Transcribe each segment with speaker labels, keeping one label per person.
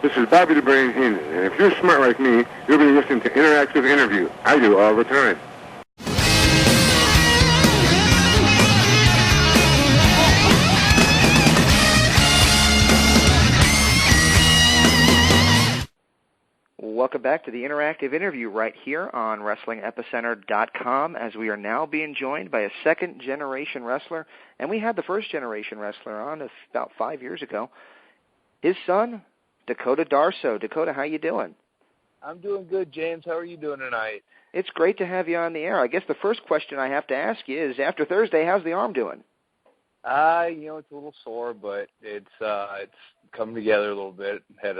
Speaker 1: This is Bobby the Brain Heenan, and if you're smart like me, you'll be listening to Interactive Interview. I do all the time.
Speaker 2: Welcome back to the Interactive Interview right here on WrestlingEpicenter.com, as we are now being joined by a second-generation wrestler, and we had the first-generation wrestler on about 5 years ago. His son, Dakota Darsow. Dakota, how you doing?
Speaker 3: I'm doing good, James. How are you doing tonight?
Speaker 2: It's great to have you on the air. I guess the first question I have to ask you is, after Thursday, how's the arm doing?
Speaker 3: It's a little sore, but it's coming together a little bit. Had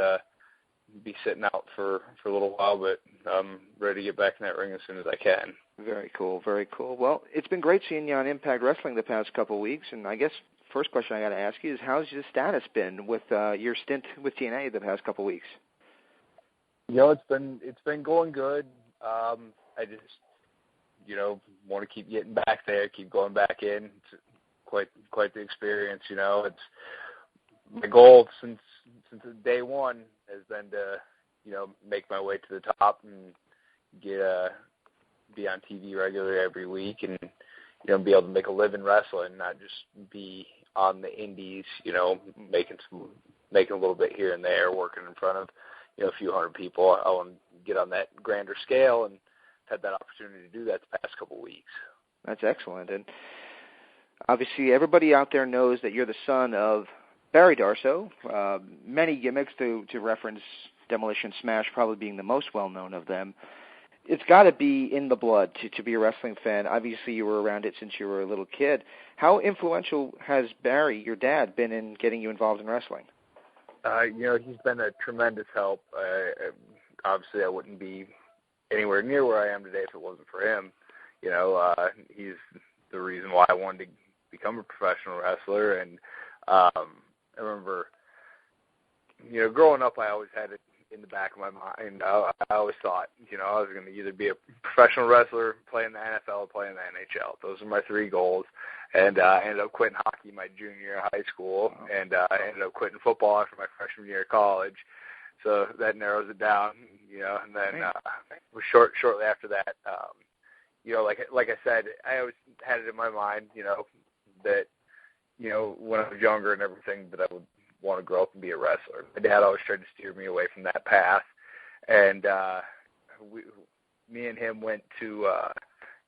Speaker 3: be sitting out for a little while, but I'm ready to get back in that ring as soon as I can.
Speaker 2: Very cool, very cool. Well, it's been great seeing you on Impact Wrestling the past couple of weeks, and I guess first question I got to ask you is, how's your status been with your stint with TNA the past couple of weeks?
Speaker 3: It's been going good. I just want to keep getting back there, keep going back in. It's quite the experience. It's my goal since day one has been to make my way to the top and be on TV regularly every week, and be able to make a living wrestling, not just be on the indies, making a little bit here and there, working in front of a few hundred people. I want to get on that grander scale, and had that opportunity to do that the past couple of weeks.
Speaker 2: That's excellent. And obviously everybody out there knows that you're the son of Barry Darsow. Many gimmicks to reference Demolition Smash probably being the most well-known of them. It's got to be in the blood to be a wrestling fan. Obviously, you were around it since you were a little kid. How influential has Barry, your dad, been in getting you involved in wrestling?
Speaker 3: He's been a tremendous help. Obviously, I wouldn't be anywhere near where I am today if it wasn't for him. He's the reason why I wanted to become a professional wrestler. And I remember, growing up, I always had it in the back of my mind. I always thought, I was going to either be a professional wrestler, play in the NFL, or play in the NHL. Those are my three goals. And I ended up quitting hockey my junior year of high school, and I ended up quitting football after my freshman year of college. So that narrows it down, and then shortly after that, like I said, I always had it in my mind, that, when I was younger and everything, that I would want to grow up and be a wrestler. My dad always tried to steer me away from that path, and me and him went to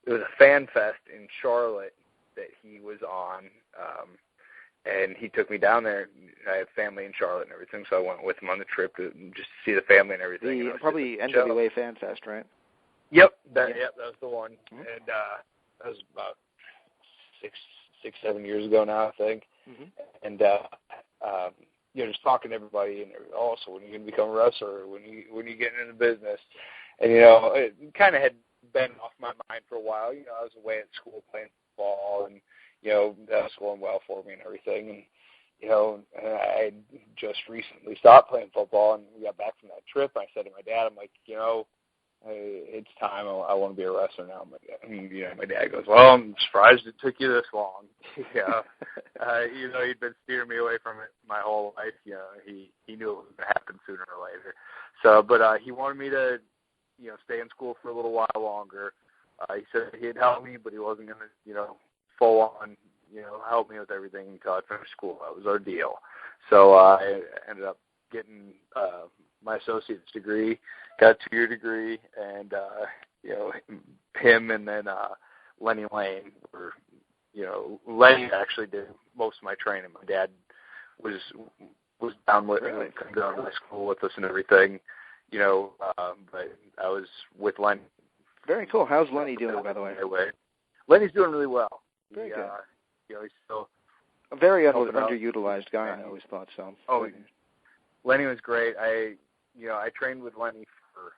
Speaker 3: it was a fan fest in Charlotte that he was on, and he took me down there. I have family in Charlotte and everything, so I went with him on the trip to just see the family and everything.
Speaker 2: Probably NWA Fan Fest, right?
Speaker 3: Yep, that was the one, and that was about 6-7 years ago now, I think. And just talking to everybody, and so when are you going to become a wrestler? When you getting into business? And it kind of had been off my mind for a while. I was away at school playing football, and that was going well for me and everything. And I just recently stopped playing football, and we got back from that trip. I said to my dad, I'm like, it's time. I want to be a wrestler now. My dad goes, well, I'm surprised it took you this long. He'd been steering me away from it my whole life. He knew it was going to happen sooner or later. So, but he wanted me to, stay in school for a little while longer. He said he'd help me, but he wasn't going to, full on, help me with everything until I finished school. That was our deal. So I ended up getting my associate's degree, got a 2-year degree, and him and then Lenny Lane were, Lenny actually did most of my training. My dad was down with going to school with us and everything, but I was with Lenny.
Speaker 2: Very cool. How's Lenny doing, by the way?
Speaker 3: Lenny's doing really well.
Speaker 2: Very good.
Speaker 3: He's still
Speaker 2: a very underutilized guy. I always thought so.
Speaker 3: Oh, Lenny was great. I trained with Lenny for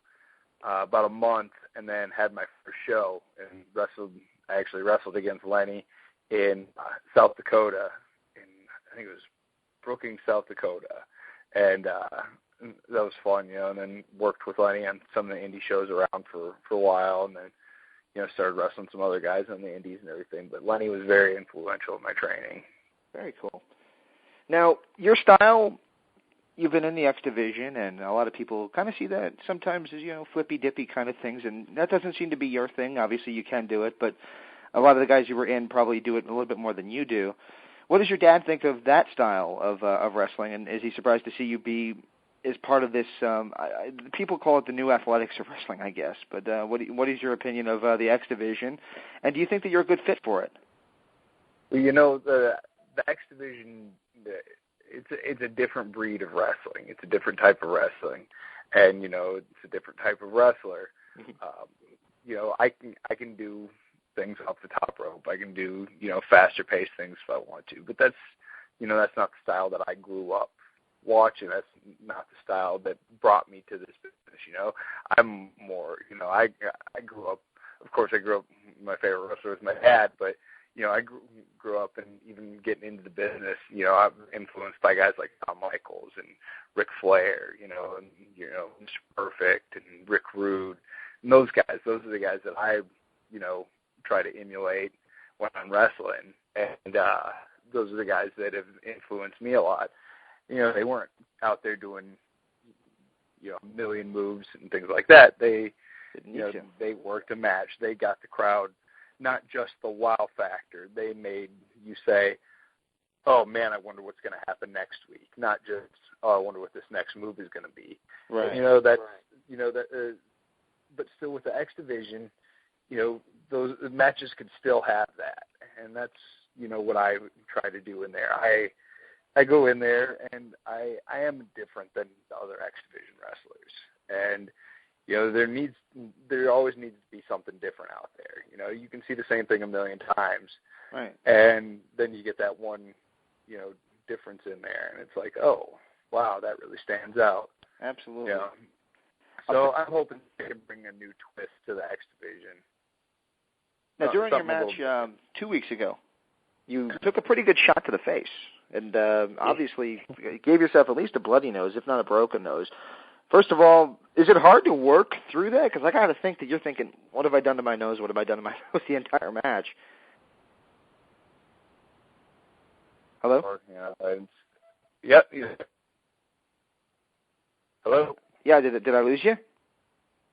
Speaker 3: about a month, and then had my first show and wrestled. I actually wrestled against Lenny in South Dakota, I think it was Brookings, South Dakota, and that was fun, and then worked with Lenny on some of the indie shows around for a while, and then started wrestling some other guys on the indies and everything. But Lenny was very influential in my training.
Speaker 2: Very cool. Now, your style, you've been in the X division, and a lot of people kind of see that sometimes as, flippy-dippy kind of things, and that doesn't seem to be your thing. Obviously, you can do it, but a lot of the guys you were in probably do it a little bit more than you do. What does your dad think of that style of wrestling, and is he surprised to see you be as part of this? People call it the new athletics of wrestling, I guess, but what is your opinion of the X division, and do you think that you're a good fit for it?
Speaker 3: Well, the X division, it's a different breed of wrestling. It's a different type of wrestling, and it's a different type of wrestler. I can do things off the top rope. I can do faster paced things if I want to, but that's not the style that I grew up watching. That's not the style that brought me to this business. I'm more I grew up. Of course, I grew up. My favorite wrestler was my dad, but I grew up and even getting into the business, I'm influenced by guys like Shawn Michaels and Ric Flair, and Mr. Perfect and Rick Rude. And those guys, those are the guys that I, try to emulate when I'm wrestling. And those are the guys that have influenced me a lot. They weren't out there doing, a million moves and things like that. They, they worked a match. They got the crowd. Not just the wow factor. They made you say, oh, man, I wonder what's going to happen next week. Not just, oh, I wonder what this next move is going to be.
Speaker 2: Right.
Speaker 3: But still with the X division, those matches could still have that. And that's, what I try to do in there. I go in there and I am different than the other X division wrestlers. And there always needs to be something different out there. You can see the same thing a million times,
Speaker 2: right? And
Speaker 3: then you get that one, difference in there, and it's like, oh, wow, that really stands out.
Speaker 2: Absolutely.
Speaker 3: So I'm hoping they can bring a new twist to the X division.
Speaker 2: Now, during your match 2 weeks ago, you took a pretty good shot to the face, and obviously gave yourself at least a bloody nose, if not a broken nose. First of all, is it hard to work through that? Because I got to think that you're thinking, what have I done to my nose? What have I done to my nose the entire match? Hello?
Speaker 3: Yep. Hello?
Speaker 2: Yeah, did I lose you?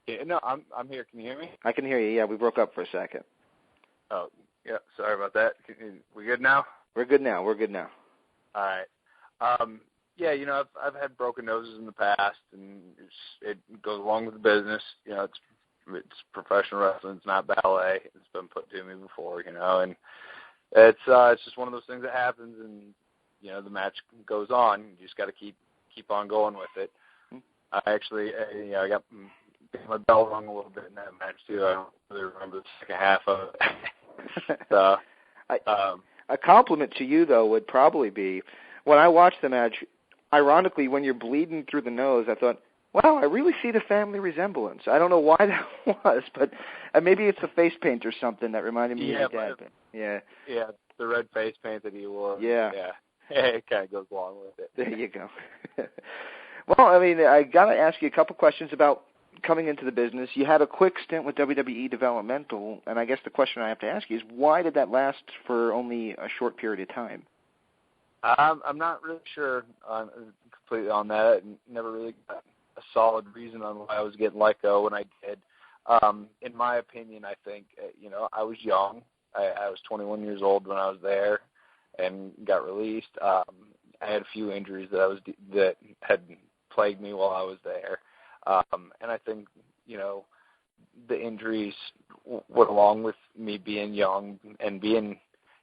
Speaker 3: Yeah, no, I'm here. Can you hear me?
Speaker 2: I can hear you. Yeah, we broke up for a second.
Speaker 3: Oh, yeah, sorry about that. We good now?
Speaker 2: We're good now.
Speaker 3: All right. Yeah, I've had broken noses in the past, and it goes along with the business. It's professional wrestling. It's not ballet. It's been put to me before, and it's just one of those things that happens, and the match goes on. You just got to keep on going with it. I actually, I got my bell rung a little bit in that match too. I don't really remember the second half of it. So,
Speaker 2: a compliment to you though would probably be when I watched the match. Ironically, when you're bleeding through the nose, I thought, wow, I really see the family resemblance. I don't know why that was, but maybe it's the face paint or something that reminded me of your dad. Yeah,
Speaker 3: the red face paint that he wore.
Speaker 2: Yeah.
Speaker 3: It kind of goes along with it.
Speaker 2: There you go. Well, I got to ask you a couple questions about coming into the business. You had a quick stint with WWE Developmental, and I guess the question I have to ask you is, why did that last for only a short period of time?
Speaker 3: I'm not really sure completely on that. I never really got a solid reason on why I was getting let go when I did. In my opinion, I think, I was young. I was 21 years old when I was there and got released. I had a few injuries that had plagued me while I was there. And I think, the injuries went along with me being young and being,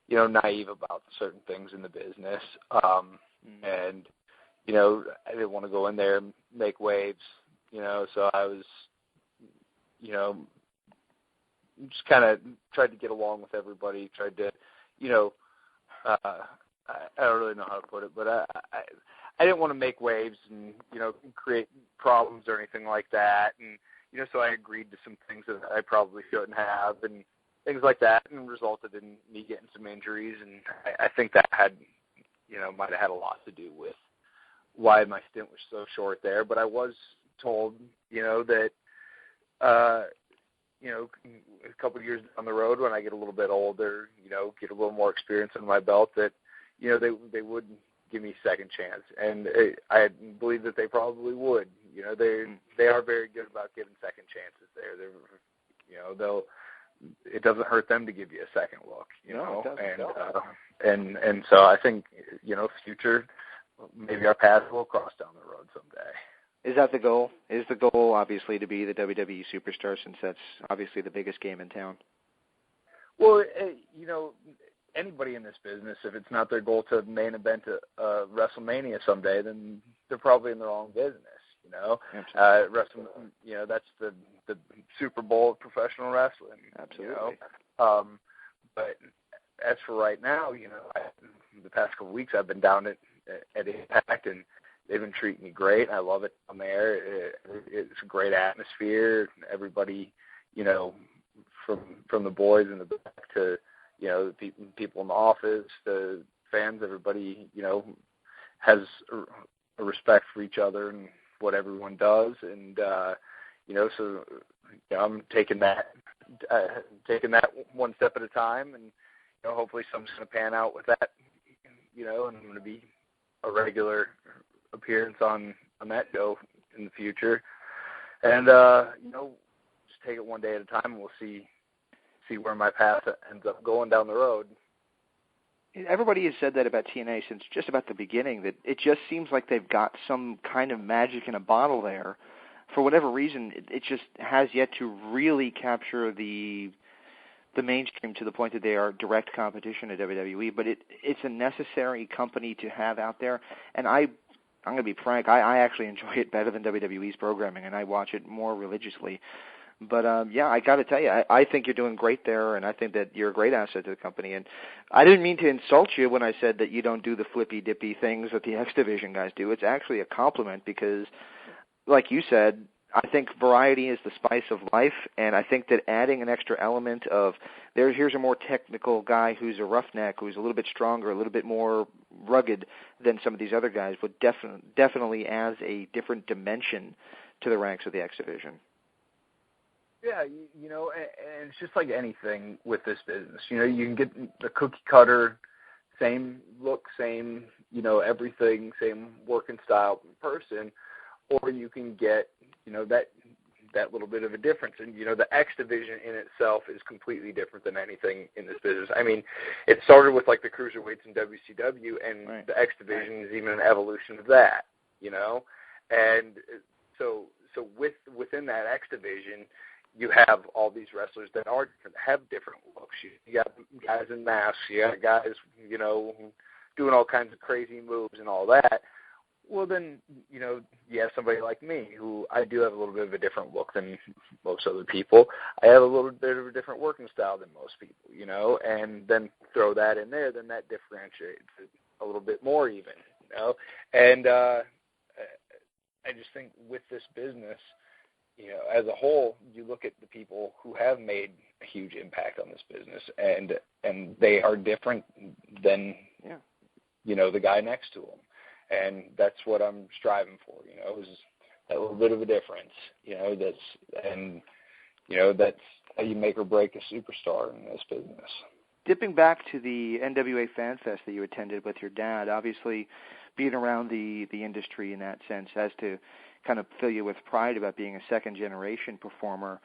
Speaker 3: naive about certain things in the business. And, I didn't want to go in there and make waves, so I was, just kind of tried to get along with everybody, tried to, I don't really know how to put it, but I didn't want to make waves and, create problems or anything like that. And, so I agreed to some things that I probably shouldn't have and things like that, and resulted in me getting some injuries. And I think that had, might have had a lot to do with why my stint was so short there. But I was told, that, a couple of years down the road when I get a little bit older, get a little more experience under my belt, that, they would give me a second chance. And I believe that they probably would. You know, they are very good about giving second chances there. They're, you know, it doesn't hurt them to give you a second look, you know. And so I think, you know, future, maybe our paths will cross down the road someday.
Speaker 2: Is that the goal? Is the goal obviously to be the WWE superstar, since that's obviously the biggest game in town?
Speaker 3: Well, you know, anybody in this business, if it's not their goal to main event WrestleMania someday, then they're probably in the wrong business. You know, you know, that's the Super Bowl of professional wrestling.
Speaker 2: Absolutely.
Speaker 3: You know? But as for right now, you know, the past couple of weeks I've been down at Impact, and they've been treating me great. I love it down there. It's a great atmosphere. Everybody, you know, from the boys in the back to, you know, the people in the office, the fans, everybody, you know, has a respect for each other and what everyone does. And, you know, so you know, I'm taking that one step at a time, and, you know, hopefully something's going to pan out with that, you know, and I'm going to be a regular appearance on that show in the future. And, you know, just take it one day at a time, and we'll see where my path ends up going down the road.
Speaker 2: Everybody has said that about TNA since just about the beginning, that it just seems like they've got some kind of magic in a bottle there. For whatever reason, it just has yet to really capture the mainstream to the point that they are direct competition to WWE. But it's a necessary company to have out there. And I'm going to be frank, I actually enjoy it better than WWE's programming, and I watch it more religiously. But, yeah, I got to tell you, I think you're doing great there, and I think that you're a great asset to the company. And I didn't mean to insult you when I said that you don't do the flippy-dippy things that the X Division guys do. It's actually a compliment because, like you said, I think variety is the spice of life, and I think that adding an extra element of here's a more technical guy who's a roughneck, who's a little bit stronger, a little bit more rugged than some of these other guys would definitely adds a different dimension to the ranks of the X Division.
Speaker 3: Yeah, you know, and it's just like anything with this business. You know, you can get the cookie cutter, same look, same, you know, everything, same working style person, or you can get, you know, that little bit of a difference. And, you know, the X Division in itself is completely different than anything in this business. I mean, it started with, like, the cruiserweights in WCW, and right. The X Division is even an evolution of that, you know. And so within that X Division, you have all these wrestlers that are different, have different looks. You got guys in masks. You got guys, you know, doing all kinds of crazy moves and all that. Well, then, you know, you have somebody like me, who I do have a little bit of a different look than most other people. I have a little bit of a different working style than most people, you know, and then throw that in there, then that differentiates it a little bit more even, you know. And I just think with this business, you know, as a whole, you look at the people who have made a huge impact on this business, and they are different than, you know, the guy next to them. And that's what I'm striving for, you know, is that little bit of a difference, you know, that's how you make or break a superstar in this business.
Speaker 2: Dipping back to the NWA Fan Fest that you attended with your dad, obviously being around the industry in that sense has to kind of fill you with pride about being a second-generation performer.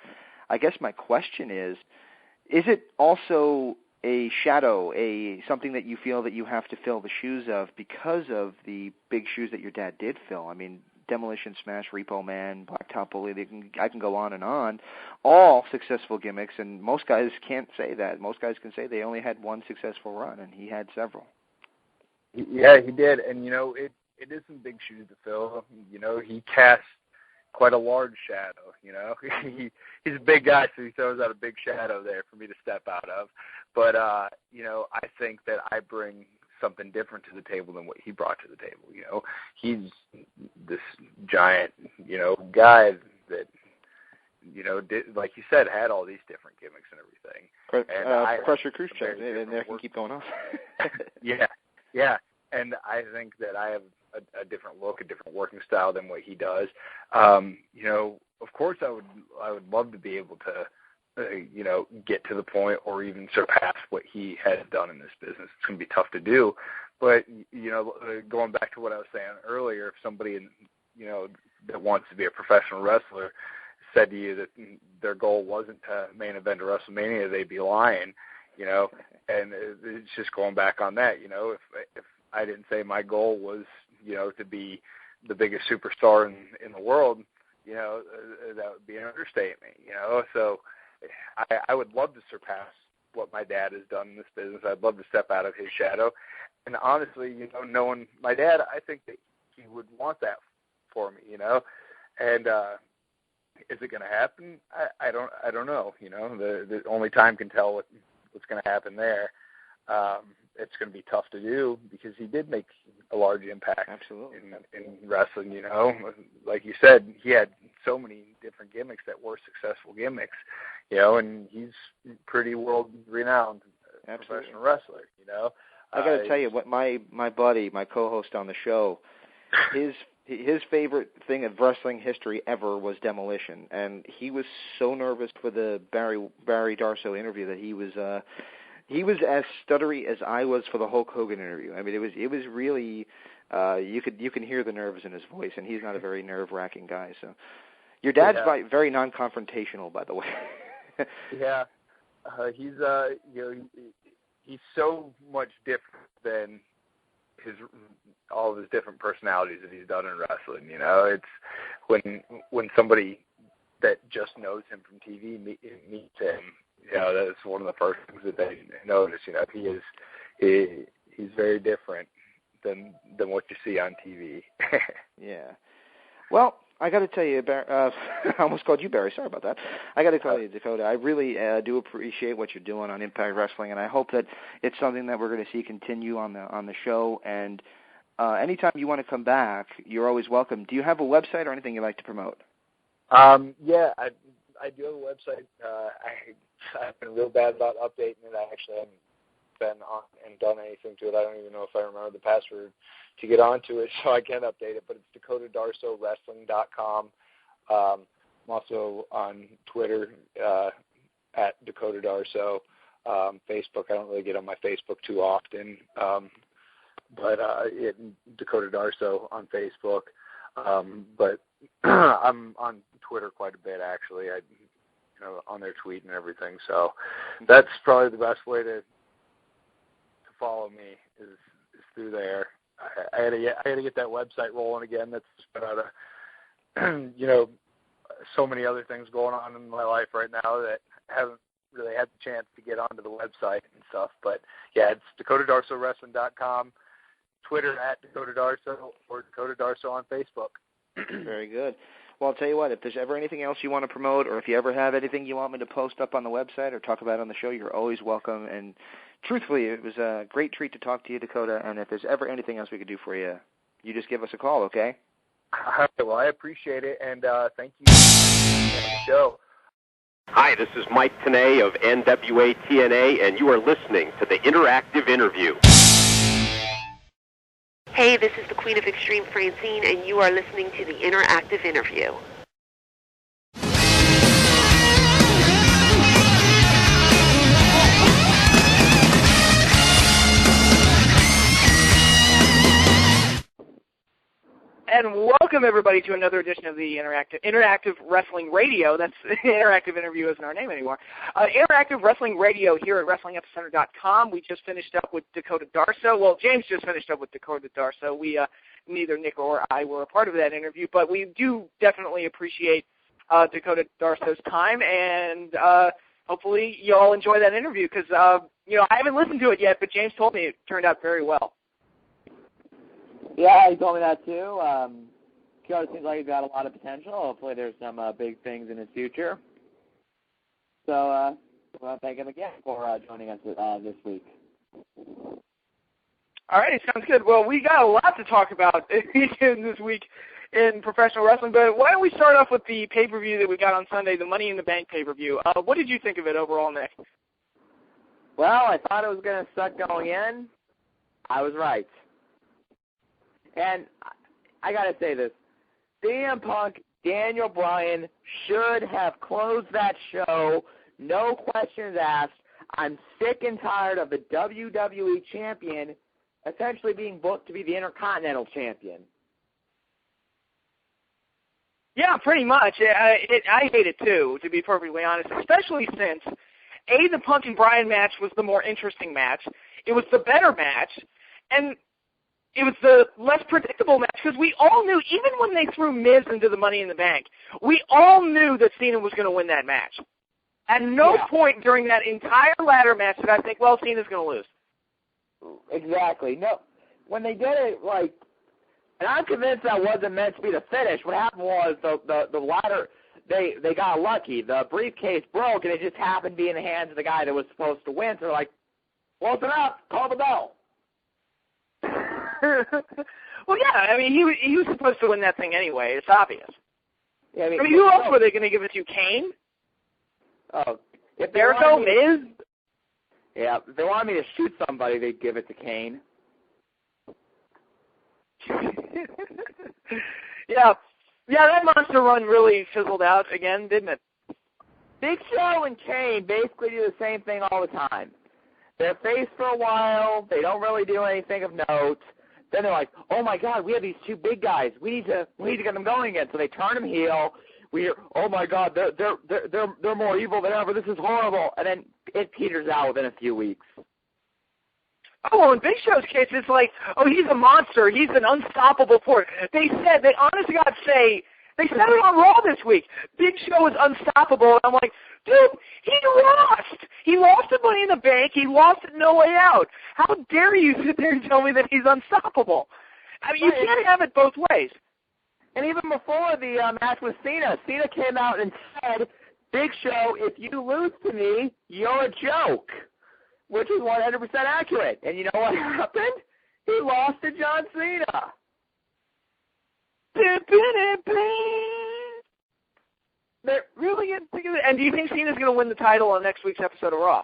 Speaker 2: I guess my question is it also a shadow, something that you feel that you have to fill the shoes of because of the big shoes that your dad did fill? I mean, Demolition Smash, Repo Man, Blacktop Bully, I can go on, all successful gimmicks, and most guys can't say that. Most guys can say they only had one successful run, and he had several.
Speaker 3: Yeah, he did, and, you know, it is some big shoes to fill. You know, he cast quite a large shadow, you know. He's a big guy, so he throws out a big shadow there for me to step out of. But, you know, I think that I bring something different to the table than what he brought to the table, you know. He's this giant, you know, guy that, you know, did, like you said, had all these different gimmicks and everything.
Speaker 2: Crusher Khrushchev, and there can keep going on.
Speaker 3: Yeah. And I think that I have a different look, a different working style than what he does. You know, of course I would love to be able to, you know, get to the point or even surpass what he has done in this business. It's going to be tough to do, But, going back to what I was saying earlier, if somebody, that wants to be a professional wrestler said to you that their goal wasn't to main event a WrestleMania, they'd be lying, and it's just going back on that, if I didn't say my goal was, to be the biggest superstar in the world, that would be an understatement, so I would love to surpass what my dad has done in this business. I'd love to step out of his shadow. And honestly, knowing my dad, I think that he would want that for me, and is it going to happen? I don't know, the only time can tell what's going to happen there. It's going to be tough to do because he did make a large impact in wrestling, Like you said, he had so many different gimmicks that were successful gimmicks, and he's pretty world-renowned professional wrestler,
Speaker 2: I got to tell you, what my buddy, my co-host on the show, his favorite thing of wrestling history ever was Demolition, and he was so nervous for the Barry Darsow interview that he was as stuttery as I was for the Hulk Hogan interview. I mean, it was really you can hear the nerves in his voice, and he's not a very nerve-wracking guy. So, your dad's very non-confrontational, by the way.
Speaker 3: Yeah, he's he's so much different than all of his different personalities that he's done in wrestling. It's when somebody that just knows him from TV meets him. That's one of the first things that they notice. He's very different than what you see on TV.
Speaker 2: Yeah. Well, I got to tell you, I almost called you Barry. Sorry about that. I got to tell you, Dakota, I really do appreciate what you're doing on Impact Wrestling, and I hope that it's something that we're going to see continue on the show. And anytime you want to come back, you're always welcome. Do you have a website or anything you'd like to promote?
Speaker 3: Yeah, I do have a website. I've been real bad about updating it. I actually haven't been on and done anything to it. I don't even know if I remember the password to get onto it, so I can't update it. But it's DakotaDarsowWrestling.com. I'm also on Twitter at Dakota Darsow. Facebook, I don't really get on my Facebook too often, but Dakota Darsow on Facebook. But I'm on Twitter quite a bit, actually. On their tweet and everything. So that's probably the best way to follow me is through there. I had to get that website rolling again. That's been out of so many other things going on in my life right now that I haven't really had the chance to get onto the website and stuff. But yeah, it's DakotaDarsowWrestling.com, Twitter at Dakota Darsow, or Dakota Darsow on Facebook.
Speaker 2: Very good. Well, I'll tell you what, if there's ever anything else you want to promote, or if you ever have anything you want me to post up on the website or talk about on the show, you're always welcome. And truthfully, it was a great treat to talk to you, Dakota, and if there's ever anything else we could do for you, you just give us a call, okay?
Speaker 3: All right, well, I appreciate it, and thank you for the show.
Speaker 4: Hi, this is Mike Tenay of NWA TNA, and you are listening to the Interactive Interview.
Speaker 5: Hey, this is the Queen of Extreme, Francine, and you are listening to the Interactive Interview.
Speaker 6: And welcome, everybody, to another edition of the Interactive Wrestling Radio. That's Interactive Interview isn't our name anymore. Interactive Wrestling Radio here at WrestlingEpicenter.com. We just finished up with Dakota Darsow. Well, James just finished up with Dakota Darsow. Neither Nick or I were a part of that interview, but we do definitely appreciate Dakota Darsow's time, and hopefully you all enjoy that interview because, I haven't listened to it yet, but James told me it turned out very well.
Speaker 7: Yeah, he told me that too. Dakota seems like he's got a lot of potential. Hopefully there's some big things in his future. So I want to thank him again for joining us this week.
Speaker 6: All right, sounds good. Well, we got a lot to talk about this week in professional wrestling, but why don't we start off with the pay-per-view that we got on Sunday, the Money in the Bank pay-per-view. What did you think of it overall, Nick?
Speaker 7: Well, I thought it was going to suck going in. I was right. And I got to say this. CM Punk, Daniel Bryan should have closed that show. No questions asked. I'm sick and tired of the WWE champion essentially being booked to be the Intercontinental Champion.
Speaker 6: Yeah, pretty much. I hate it too, to be perfectly honest, especially since, A, the Punk and Bryan match was the more interesting match. It was the better match, and it was the less predictable match because we all knew, even when they threw Miz into the Money in the Bank, we all knew that Cena was going to win that match. At no point during that entire ladder match did I think, well, Cena's going to lose.
Speaker 7: Exactly. No, when they did it, like, and I'm convinced that wasn't meant to be the finish. What happened was the ladder, they got lucky. The briefcase broke, and it just happened to be in the hands of the guy that was supposed to win. So they're like, close enough, call the bell.
Speaker 6: Well, yeah, I mean, he was supposed to win that thing anyway. It's obvious.
Speaker 7: Yeah, I mean
Speaker 6: who else were they going to give it to? Kane?
Speaker 7: Oh, if
Speaker 6: Jericho, Miz?
Speaker 7: Yeah, if they wanted me to shoot somebody, they'd give it to Kane.
Speaker 6: Yeah, that Monster Run really fizzled out again, didn't it?
Speaker 7: Big Show and Kane basically do the same thing all the time. They're face for a while. They don't really do anything of note. Then they're like, "Oh my God, we have these two big guys. We need to get them going again." So they turn them heel. We hear, "Oh my God, they're more evil than ever. This is horrible." And then it peters out within a few weeks.
Speaker 6: Oh, well, in Big Show's case, it's like, oh, he's a monster. He's an unstoppable force. They honest to God they said it on Raw this week. Big Show is unstoppable. And I'm like, dude, he lost. He lost at Money in the Bank. He lost at No Way Out. How dare you sit there and tell me that he's unstoppable? I mean, you can't have it both ways.
Speaker 7: And even before the match with Cena came out and said, "Big Show, if you lose to me, you're a joke," which is 100% accurate. And you know what happened? He lost to John Cena.
Speaker 6: They're really getting sick of it. And do you think Cena's going to win the title on next week's episode of Raw?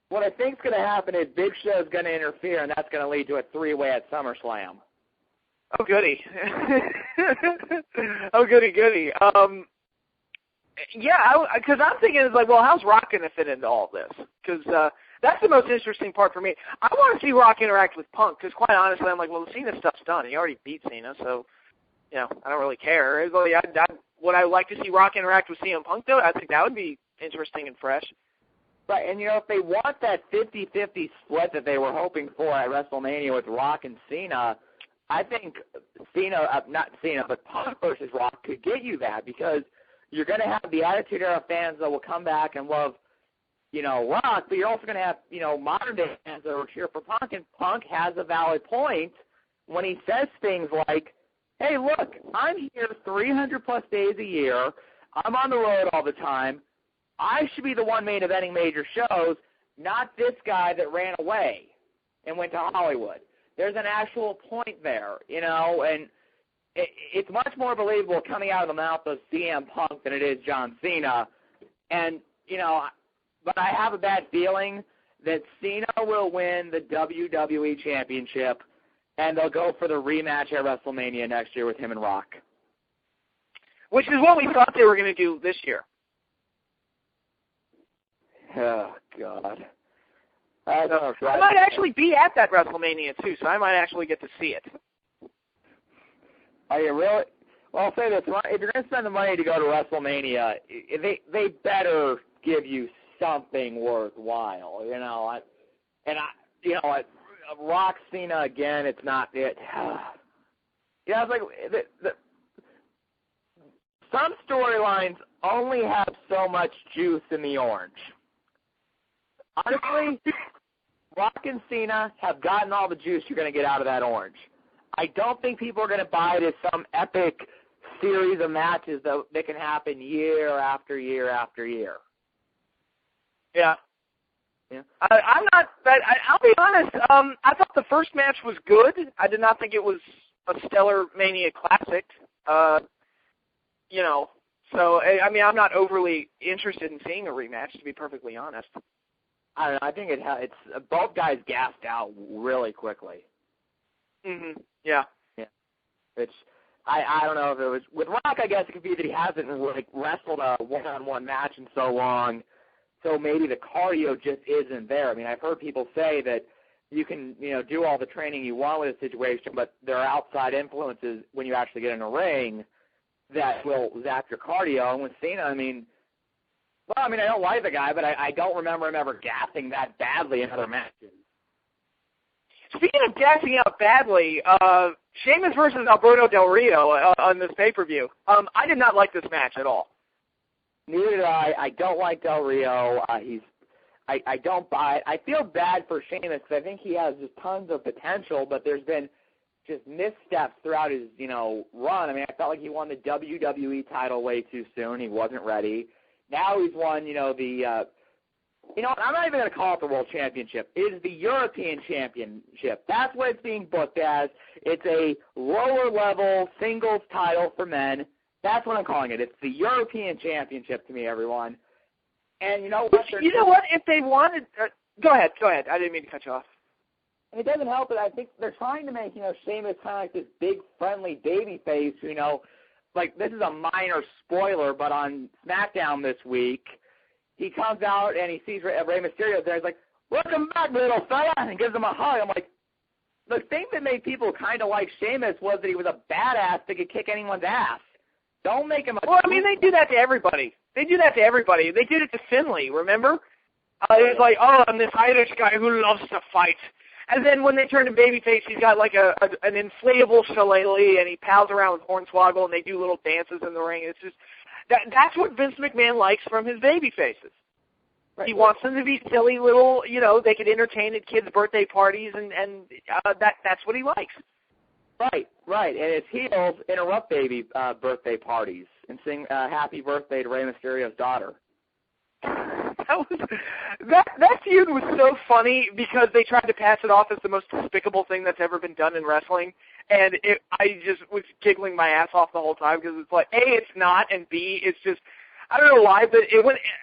Speaker 7: What I think is going to happen is Big Show's going to interfere, and that's going to lead to a three-way at SummerSlam.
Speaker 6: Oh, goody. Oh, goody. Yeah, because I'm thinking, it's like, well, how's Rock going to fit into all this? Because that's the most interesting part for me. I want to see Rock interact with Punk, because quite honestly, I'm like, well, the Cena stuff's done. He already beat Cena, so, I don't really care. Would I like to see Rock interact with CM Punk, though? I think that would be interesting and fresh.
Speaker 7: Right, and, if they want that 50-50 split that they were hoping for at WrestleMania with Rock and Cena, I think not Cena, but Punk versus Rock could get you that, because you're going to have the Attitude Era fans that will come back and love, Rock, but you're also going to have, modern-day fans that will cheer for Punk, and Punk has a valid point when he says things like, "Hey, look, I'm here 300-plus days a year. I'm on the road all the time. I should be the one main eventing major shows, not this guy that ran away and went to Hollywood." There's an actual point there, and it's much more believable coming out of the mouth of CM Punk than it is John Cena. And, but I have a bad feeling that Cena will win the WWE Championship, and they'll go for the rematch at WrestleMania next year with him and Rock.
Speaker 6: Which is what we thought they were going to do this year.
Speaker 7: Oh, God.
Speaker 6: I might actually be at that WrestleMania, too, so I might actually get to see it.
Speaker 7: Are you really? Well, I'll say this. If you're going to spend the money to go to WrestleMania, they better give you something worthwhile, Rock Cena again, it's not it. It's like some storylines only have so much juice in the orange. Honestly, Rock and Cena have gotten all the juice you're going to get out of that orange. I don't think people are going to buy it as some epic series of matches that can happen year after year after year.
Speaker 6: Yeah. I'm not. I'll be honest. I thought the first match was good. I did not think it was a stellar Mania classic. So I mean, I'm not overly interested in seeing a rematch, to be perfectly honest.
Speaker 7: I don't know. I think it's both guys gassed out really quickly.
Speaker 6: Mhm. Yeah.
Speaker 7: Which I don't know if it was with Rock. I guess it could be that he hasn't wrestled a one-on-one match in so long. So maybe the cardio just isn't there. I mean, I've heard people say that you can, do all the training you want with a situation, but there are outside influences when you actually get in a ring that will zap your cardio. And with Cena, I don't like the guy, but I don't remember him ever gassing that badly in other matches.
Speaker 6: Speaking of gassing out badly, Sheamus versus Alberto Del Rio on this pay-per-view. I did not like this match at all.
Speaker 7: Neither did I. I don't like Del Rio. I don't buy it. I feel bad for Sheamus because I think he has just tons of potential, but there's been just missteps throughout his, run. I felt like he won the WWE title way too soon. He wasn't ready. Now he's won, I'm not even going to call it the World Championship. It is the European Championship. That's what it's being booked as. It's a lower-level singles title for men. That's what I'm calling it. It's the European Championship to me, everyone. And you know what?
Speaker 6: If they wanted go ahead. I didn't mean to cut you off.
Speaker 7: And it doesn't help that I think they're trying to make, Sheamus kind of like this big, friendly baby face who, like this is a minor spoiler, but on SmackDown this week, he comes out and he sees Rey Mysterio there. He's like, "Welcome back, little fella," and gives him a hug. I'm like, the thing that made people kind of like Sheamus was that he was a badass that could kick anyone's ass. Don't make him a...
Speaker 6: Well, they do that to everybody. They did it to Finlay, remember? It was like, I'm this Irish guy who loves to fight. And then when they turn to babyface, he's got like an inflatable shillelagh, and he pals around with Hornswoggle, and they do little dances in the ring. It's just that's what Vince McMahon likes from his babyfaces. Right. He wants them to be silly little, they could entertain at kids' birthday parties, and that's what he likes. Right. And his heels interrupt baby birthday parties and sing happy birthday to Rey Mysterio's daughter. That feud was so funny because they tried to pass it off as the most despicable thing that's ever been done in wrestling, and I just was giggling my ass off the whole time because it's like, A, it's not, and B, it's just, I don't know why, but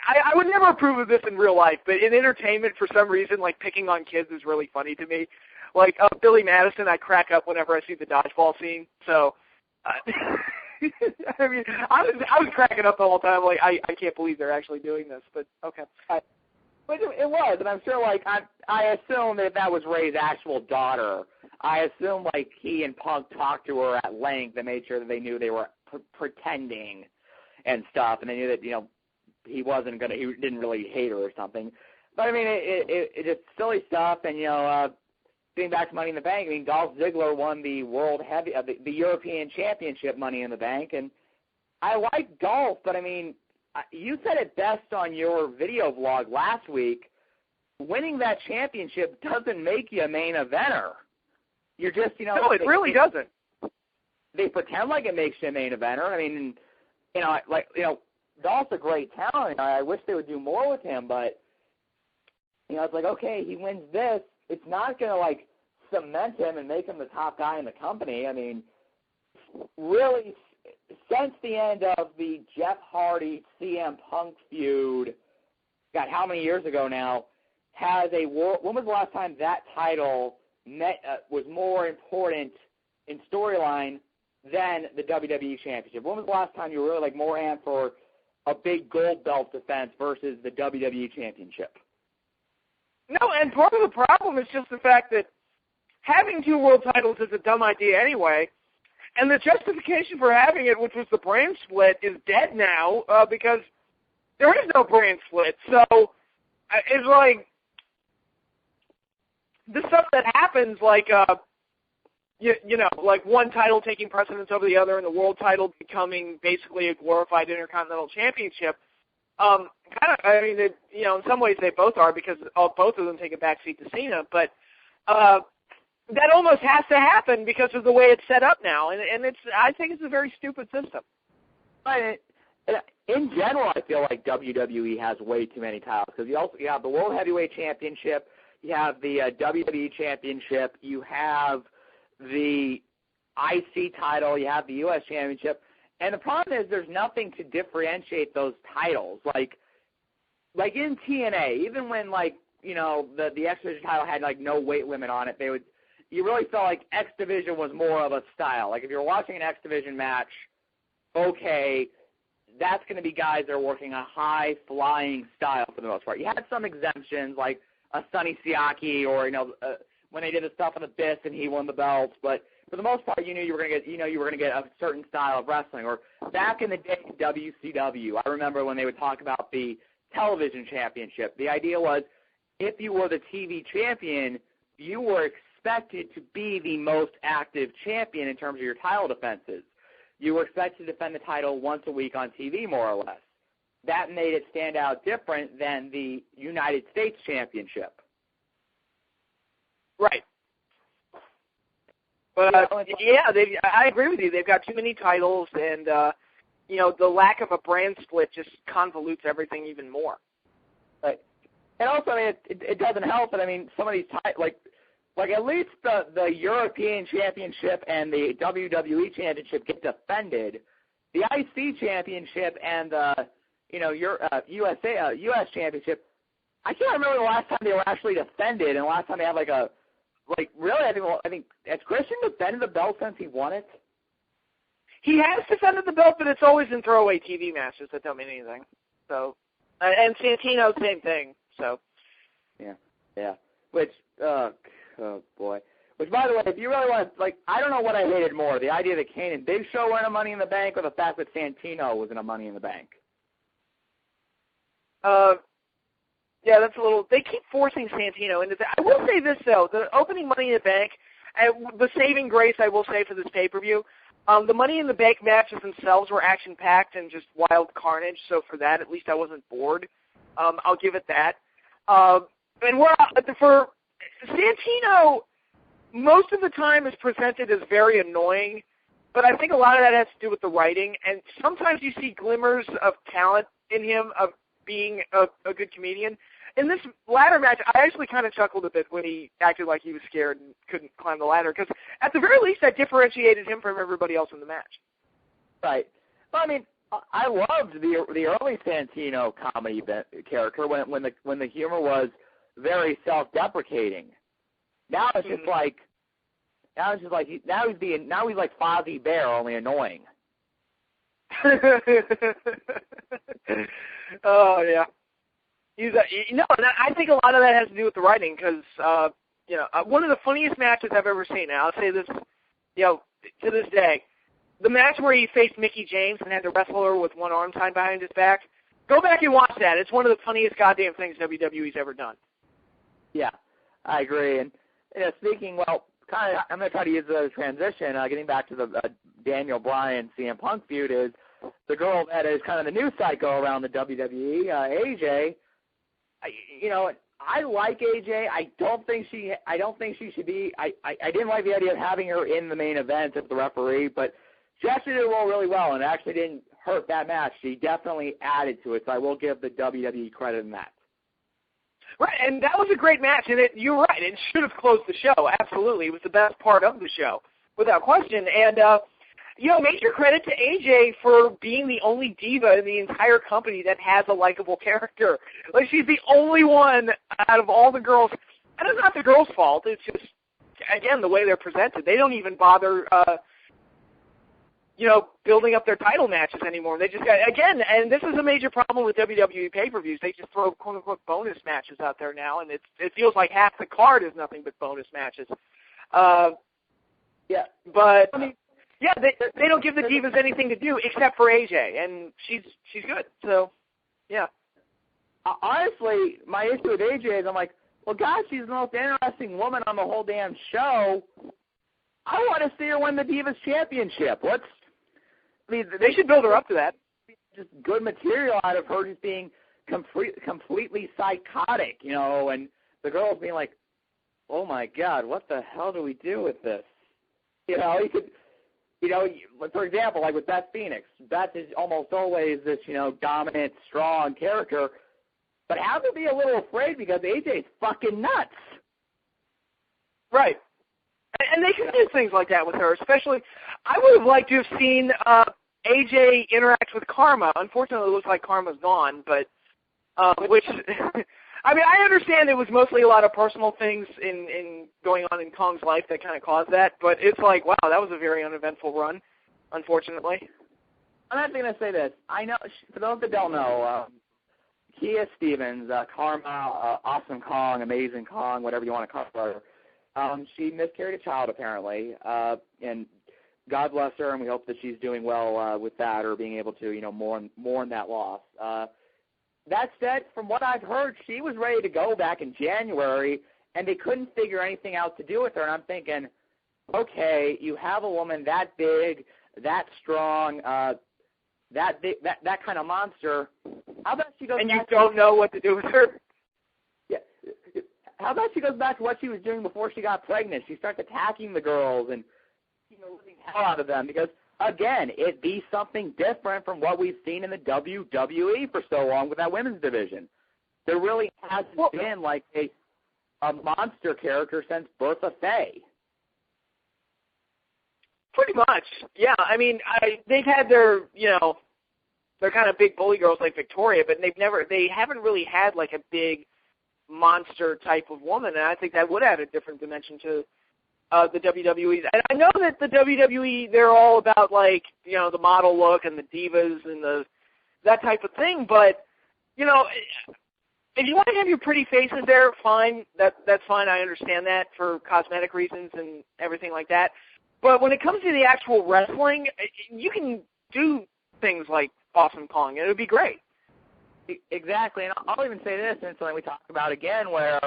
Speaker 6: I would never approve of this in real life, but in entertainment, for some reason, like picking on kids is really funny to me. Like Billy Madison, I crack up whenever I see the dodgeball scene, so... I was cracking up the whole time. Like, I can't believe they're actually doing this, but okay.
Speaker 7: But it was, and I'm sure, like, I assume that was Ray's actual daughter. I assume, like, he and Punk talked to her at length and made sure that they knew they were pretending and stuff, and they knew that, he didn't really hate her or something. But, it just silly stuff, and, getting back to Money in the Bank, Dolph Ziggler won the the European Championship Money in the Bank, and I like Dolph, but you said it best on your video vlog last week. Winning that championship doesn't make you a main eventer. You're just,
Speaker 6: no, it really doesn't.
Speaker 7: They pretend like it makes you a main eventer. Dolph's a great talent. I wish they would do more with him, but it's like, okay, he wins this. It's not going to, like, cement him and make him the top guy in the company. Really, since the end of the Jeff Hardy CM Punk feud, God, how many years ago now, when was the last time that title was more important in storyline than the WWE Championship? When was the last time you were really, like, more amped for a big gold belt defense versus the WWE Championship?
Speaker 6: No, and part of the problem is just the fact that having two world titles is a dumb idea anyway, and the justification for having it, which was the brand split, is dead now because there is no brand split. So it's like the stuff that happens, like like one title taking precedence over the other, and the world title becoming basically a glorified Intercontinental Championship. In some ways they both are because both of them take a backseat to Cena, but that almost has to happen because of the way it's set up now, and I think it's a very stupid system.
Speaker 7: Right. In general, I feel like WWE has way too many titles because you have the World Heavyweight Championship, you have the WWE Championship, you have the IC title, you have the U.S. Championship. And the problem is there's nothing to differentiate those titles. Like in TNA, even when the X Division title had no weight limit on it, you really felt like X Division was more of a style. Like if you're watching an X Division match, okay, that's going to be guys that are working a high flying style for the most part. You had some exemptions like a Sonny Siaki or when they did the stuff on the Abyss and he won the belts, but for the most part, you were going to get a certain style of wrestling. Or back in the day, WCW, I remember when they would talk about the television championship. The idea was, if you were the TV champion, you were expected to be the most active champion in terms of your title defenses. You were expected to defend the title once a week on TV, more or less. That made it stand out different than the United States Championship.
Speaker 6: Right. But, I agree with you. They've got too many titles, and, the lack of a brand split just convolutes everything even more.
Speaker 7: Right. And also, I mean, it doesn't help, but, I mean, some of these titles, like at least the European Championship and the WWE Championship get defended. The IC Championship and the U.S. Championship, I can't remember the last time they were actually defended, and the last time they had really, I think has Christian defended the belt since he won it?
Speaker 6: He has defended the belt, but it's always in throwaway TV matches that don't mean anything. So, and Santino, same thing. So,
Speaker 7: yeah. Which, oh boy. Which, by the way, if you really want, I don't know what I hated more: the idea that Kane and Big Show were in a Money in the Bank, or the fact that Santino was in a Money in the Bank.
Speaker 6: Yeah, that's a little. They keep forcing Santino into that. I will say this though: the opening Money in the Bank, the saving grace, I will say, for this pay-per-view, the Money in the Bank matches themselves were action-packed and just wild carnage. So for that, at least I wasn't bored. I'll give it that. And for Santino, most of the time is presented as very annoying, but I think a lot of that has to do with the writing. And sometimes you see glimmers of talent in him of being a good comedian. In this ladder match, I actually kind of chuckled a bit when he acted like he was scared and couldn't climb the ladder, because at the very least that differentiated him from everybody else in the match. Right.
Speaker 7: Well, I mean, I loved the early Santino comedy character when the humor was very self-deprecating. Now it's just now he's like Fozzie Bear, only annoying.
Speaker 6: Oh yeah. I think a lot of that has to do with the writing, because one of the funniest matches I've ever seen. Now I'll say this, to this day, the match where he faced Mickie James and had to wrestle her with one arm tied behind his back. Go back and watch that. It's one of the funniest goddamn things WWE's ever done.
Speaker 7: Yeah, I agree. And speaking, I'm going to try to use the transition. Getting back to the Daniel Bryan CM Punk feud, is the girl that is kind of the new psycho around the WWE, AJ. I like AJ. I don't think she should be. I didn't like the idea of having her in the main event as the referee, but she actually did roll really well, and it actually didn't hurt that match. She definitely added to it, so I will give the WWE credit in that.
Speaker 6: Right, and that was a great match, and you're right, it should have closed the show, absolutely. It was the best part of the show, without question. And, major credit to AJ for being the only diva in the entire company that has a likable character. Like, she's the only one out of all the girls, and it's not the girls' fault, it's just, again, the way they're presented. They don't even bother, building up their title matches anymore. They just got, again, and this is a major problem with WWE pay-per-views. They just throw quote-unquote bonus matches out there now, and it feels like half the card is nothing but bonus matches.
Speaker 7: Yeah,
Speaker 6: but I mean, yeah, they don't give the divas anything to do except for AJ, and she's good. So, yeah.
Speaker 7: Honestly, my issue with AJ is I'm like, well, God, she's the most interesting woman on the whole damn show. I want to see her win the Divas Championship.
Speaker 6: They should build her up to that.
Speaker 7: Just good material out of her just being completely psychotic, and the girls being like, oh my God, what the hell do we do with this? For example, like with Beth Phoenix. Beth is almost always this, dominant, strong character, but have to be a little afraid because AJ's fucking nuts.
Speaker 6: Right. And they can do things like that with her, especially, I would have liked to have seen AJ interact with Karma. Unfortunately, it looks like Karma's gone, but, which, I mean, I understand it was mostly a lot of personal things in going on in Kong's life that kind of caused that, but it's like, wow, that was a very uneventful run, unfortunately.
Speaker 7: I'm not going to say this. I know, for those that don't know, Kia Stevens, Karma, Awesome Kong, Amazing Kong, whatever you want to call her, She miscarried a child, apparently, and God bless her, and we hope that she's doing well with that or being able to, mourn that loss. That said, from what I've heard, she was ready to go back in January, and they couldn't figure anything out to do with her. And I'm thinking, okay, you have a woman that big, that strong, that big, that kind of monster. How about she goes?
Speaker 6: And you don't know what to do with her.
Speaker 7: Yeah. How about she goes back to what she was doing before she got pregnant? She starts attacking the girls and living hell out of them because, again, it'd be something different from what we've seen in the WWE for so long with that women's division. There really hasn't been like a monster character since Bertha Faye.
Speaker 6: Pretty much, yeah. I mean, they've had their, they're kind of big bully girls like Victoria, but they haven't really had like a big monster type of woman, and I think that would add a different dimension to the WWE. And I know that the WWE, they're all about like, the model look and the divas and that type of thing, but, if you want to have your pretty faces there, fine, that's fine, I understand that for cosmetic reasons and everything like that. But when it comes to the actual wrestling, you can do things like Awesome Kong, and it would be great.
Speaker 7: Exactly, and I'll even say this, and something we talked about again, where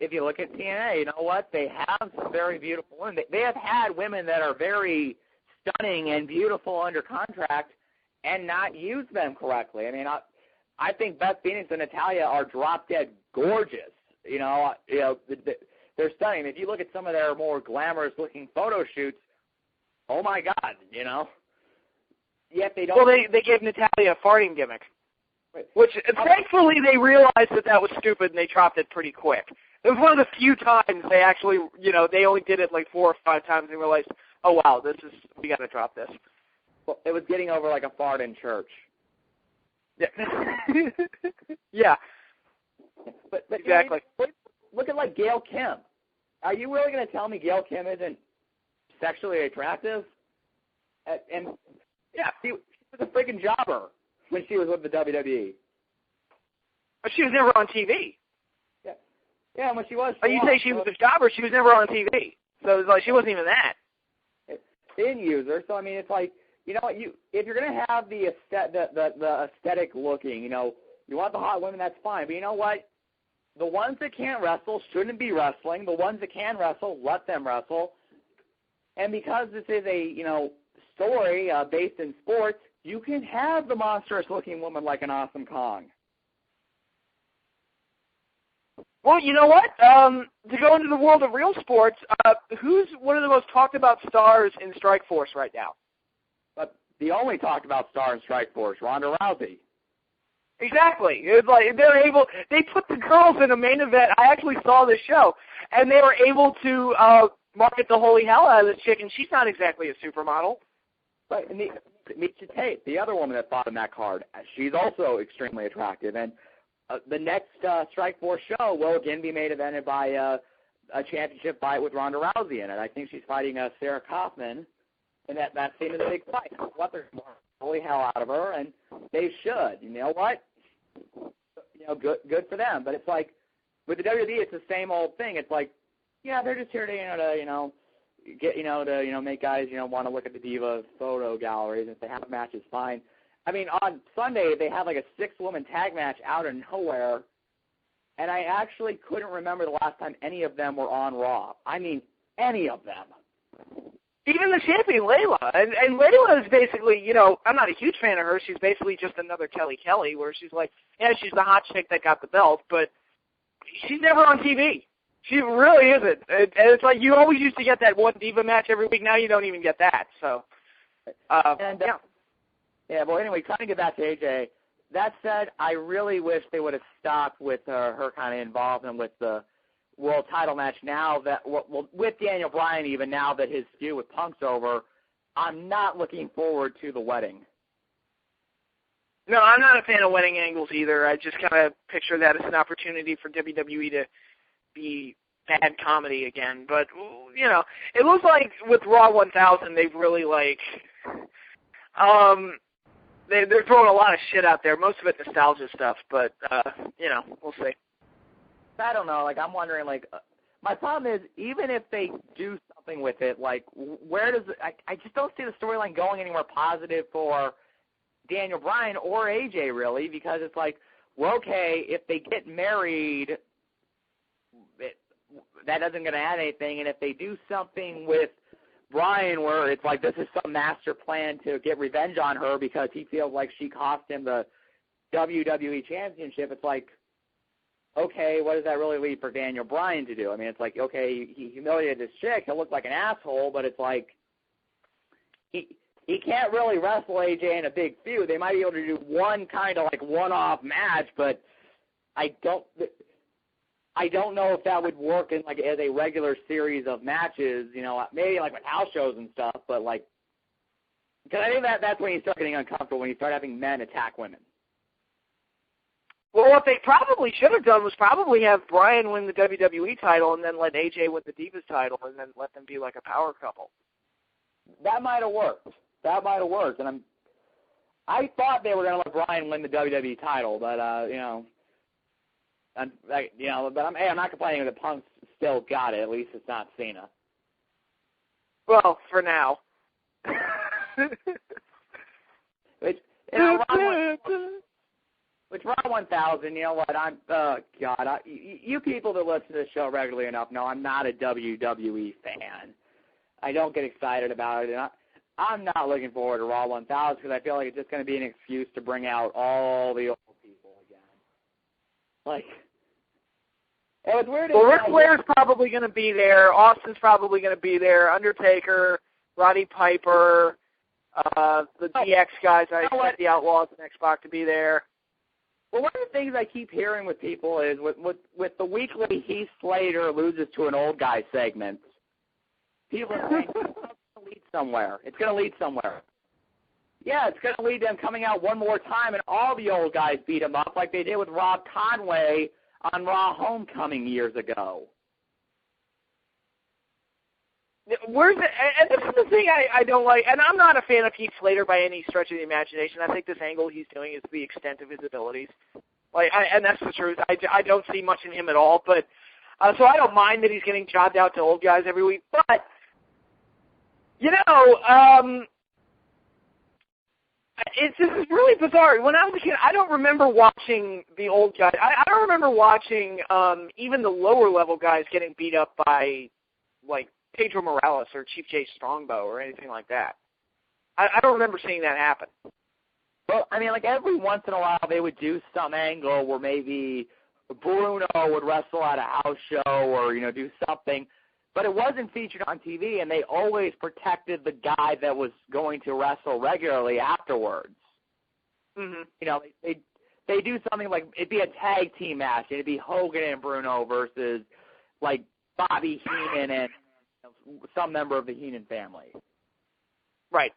Speaker 7: if you look at TNA, you know what? They have some very beautiful women. They have had women that are very stunning and beautiful under contract and not use them correctly. I mean, I think Beth Phoenix and Natalya are drop-dead gorgeous. They're stunning. If you look at some of their more glamorous-looking photo shoots, oh, my God, Yet they don't.
Speaker 6: Well, they gave Natalya a farting gimmick, which thankfully they realized that was stupid and they dropped it pretty quick. It was one of the few times they actually, they only did it like 4 or 5 times and realized, oh, wow, we got to drop this.
Speaker 7: Well, it was getting over like a fart in church.
Speaker 6: Yeah. Yeah.
Speaker 7: But
Speaker 6: exactly.
Speaker 7: Look at like Gail Kim. Are you really going to tell me Gail Kim isn't sexually attractive? And yeah, she was a freaking jobber when she was with the WWE.
Speaker 6: But she was never on TV.
Speaker 7: Yeah, when she was.
Speaker 6: Oh, you say she was a jobber? She was never on TV. So it's like she wasn't even that.
Speaker 7: They didn't use her. So I mean, it's like, if you're gonna have the aesthetic looking, you want the hot women, that's fine. But you know what? The ones that can't wrestle shouldn't be wrestling. The ones that can wrestle, let them wrestle. And because this is a story based in sports, you can have the monstrous-looking woman like an Awesome Kong.
Speaker 6: Well, you know what? To go into the world of real sports, who's one of the most talked about stars in Strikeforce right now?
Speaker 7: But the only talked about star in Strikeforce, Ronda Rousey.
Speaker 6: Exactly. It's like they put the girls in a main event. I actually saw this show, and they were able to market the holy hell out of this chick, and she's not exactly a supermodel.
Speaker 7: Right. And Misha Tate, the other woman that fought in that card, she's also extremely attractive. And the next Strikeforce show will again be main evented by a championship fight with Ronda Rousey in it. I think she's fighting Sarah Kaufman, and that seemed a big fight. What they're holy hell out of her, and they should. You know what? Good for them. But it's like with the WWE, it's the same old thing. It's like, yeah, they're just here to get make guys want to look at the Diva photo galleries. And if they have matches, fine. I mean, on Sunday they had like a 6-woman tag match out of nowhere, and I actually couldn't remember the last time any of them were on Raw. I mean, any of them.
Speaker 6: Even the champion, Layla. And Layla is basically, I'm not a huge fan of her. She's basically just another Kelly, where she's like, yeah, she's the hot chick that got the belt, but she's never on TV. She really isn't. And it's like you always used to get that one Diva match every week. Now you don't even get that. So, yeah.
Speaker 7: Yeah, well, anyway, trying to get back to AJ. That said, I really wish they would have stopped with her kind of involvement with the world title match now that, with Daniel Bryan even, now that his feud with Punk's over. I'm not looking forward to the wedding.
Speaker 6: No, I'm not a fan of wedding angles either. I just kind of picture that as an opportunity for WWE to be bad comedy again. But, it looks like with Raw 1000, they've really, they're throwing a lot of shit out there. Most of it nostalgia stuff, but, we'll see.
Speaker 7: I don't know. I'm wondering, my problem is, even if they do something with it, like, where does I just don't see the storyline going anywhere positive for Daniel Bryan or AJ, really, because it's like, well, okay, if they get married, that isn't going to add anything, and if they do something with Bryan where it's like this is some master plan to get revenge on her because he feels like she cost him the WWE Championship, it's like, okay, what does that really leave for Daniel Bryan to do? I mean, it's like, okay, he humiliated this chick. He'll look like an asshole, but it's like he can't really wrestle AJ in a big feud. They might be able to do one kind of like one-off match, but I don't know if that would work in like as a regular series of matches. You know, maybe like with house shows and stuff, but like because I think that's when you start getting uncomfortable when you start having men attack women.
Speaker 6: Well, what they probably should have done was probably have Bryan win the WWE title and then let AJ win the Divas title and then let them be like a power couple.
Speaker 7: That might have worked. And I thought they were going to let Bryan win the WWE title, but I'm not complaining that Punk's still got it. At least it's not Cena.
Speaker 6: Well, for now.
Speaker 7: Which Raw 1000, you know what? You people that listen to the show regularly enough know I'm not a WWE fan. I don't get excited about it, and I'm not looking forward to Raw 1000 because I feel like it's just going to be an excuse to bring out all the old people again. Like, it was weird.
Speaker 6: Well, Ric Flair's probably going to be there. Austin's probably going to be there. Undertaker, Roddy Piper, the DX guys. I expect the Outlaws and X-Pac to be there.
Speaker 7: Well, one of the things I keep hearing with people is with the weekly Heath Slater loses to an old guy segment, people are saying it's going to lead somewhere. It's going to lead somewhere. Yeah, it's going to lead them coming out one more time and all the old guys beat him up like they did with Rob Conway on Raw Homecoming years ago.
Speaker 6: And this is the thing I don't like, and I'm not a fan of Heath Slater by any stretch of the imagination. I think this angle he's doing is the extent of his abilities. And that's the truth. I don't see much in him at all, but so I don't mind that he's getting jobbed out to old guys every week. But it's just really bizarre. When I was a kid, I don't remember watching the old guys. I don't remember watching even the lower level guys getting beat up by like Pedro Morales or Chief Jay Strongbow or anything like that. I don't remember seeing that happen.
Speaker 7: Well, I mean, like every once in a while they would do some angle where maybe Bruno would wrestle at a house show or, do something, but it wasn't featured on TV, and they always protected the guy that was going to wrestle regularly afterwards.
Speaker 6: Mm-hmm.
Speaker 7: They do something like it'd be a tag team match. It'd be Hogan and Bruno versus like Bobby Heenan and some member of the Heenan family.
Speaker 6: Right,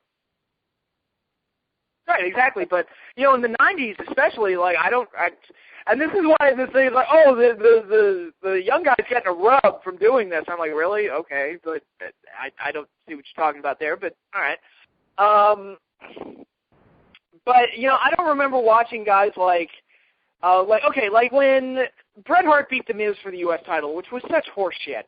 Speaker 6: exactly. But in the '90s, especially, and this is why this thing is like, oh, the young guy's getting a rub from doing this. I'm like, really? Okay, but I don't see what you're talking about there. But all right. But I don't remember watching guys like when Bret Hart beat The Miz for the U.S. title, which was such horse shit.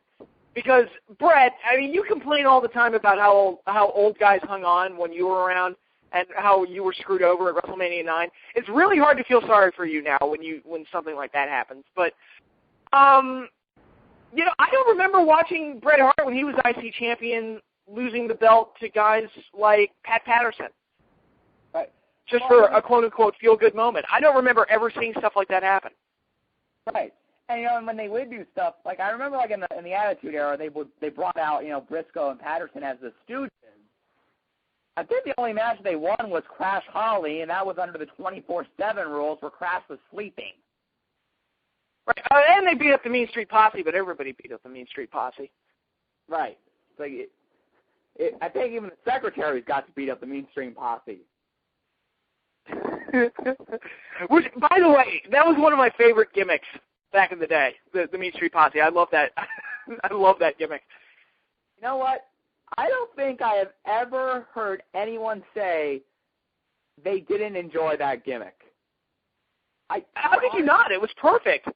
Speaker 6: Because Bret, you complain all the time about how old guys hung on when you were around and how you were screwed over at WrestleMania 9. It's really hard to feel sorry for you now when something like that happens. But, I don't remember watching Bret Hart when he was IC champion losing the belt to guys like Pat Patterson.
Speaker 7: Right.
Speaker 6: Just for a quote-unquote feel-good moment. I don't remember ever seeing stuff like that happen.
Speaker 7: Right. And when they would do stuff, like I remember like in the Attitude Era, they brought out, Briscoe and Patterson as the Stooges. I think the only match they won was Crash Holly, and that was under the 24/7 rules where Crash was sleeping.
Speaker 6: Right. And they beat up the Mean Street Posse, but everybody beat up the Mean Street Posse.
Speaker 7: Right. Like I think even the secretaries got to beat up the Mean Street Posse.
Speaker 6: Which, by the way, that was one of my favorite gimmicks back in the day, the Mean Street Posse. I love that. I love that gimmick.
Speaker 7: You know what? I don't think I have ever heard anyone say they didn't enjoy that gimmick.
Speaker 6: How could you not? It was perfect.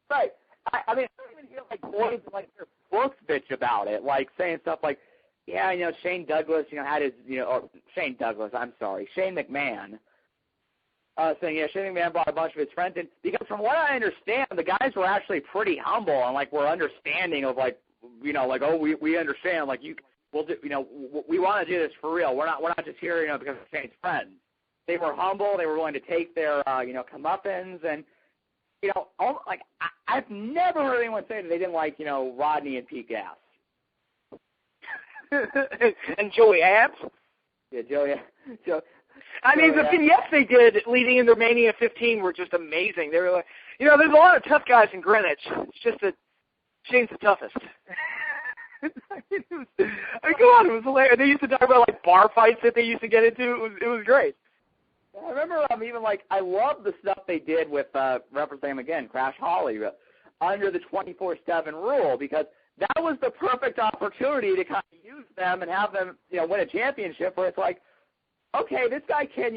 Speaker 7: Right. I mean, I don't even hear like boys like their books bitch about it, like saying stuff like, yeah, Shane Douglas, had his, or Shane Douglas, I'm sorry, Shane McMahon, saying, yeah, Shane McMahon brought a bunch of his friends in, because from what I understand, the guys were actually pretty humble and like were understanding of like, oh, we understand, like we'll do, we want to do this for real. We're not just here, because of Shane's friends. They were humble. They were willing to take their, comeuppance, and like I've never heard anyone say that they didn't like, Rodney and Pete Gas.
Speaker 6: And Joey Abs?
Speaker 7: Yeah, Joey.
Speaker 6: I mean, the vignettes they did leading into Mania 15 were just amazing. They were like, there's a lot of tough guys in Greenwich. It's just that Shane's the toughest. I mean, come on, it was hilarious. They used to talk about like bar fights that they used to get into. It was great.
Speaker 7: I remember even like I love the stuff they did with representing again Crash Holly under the 24/7 rule, because that was the perfect opportunity to kind of use them and have them win a championship where it's like, okay, this guy can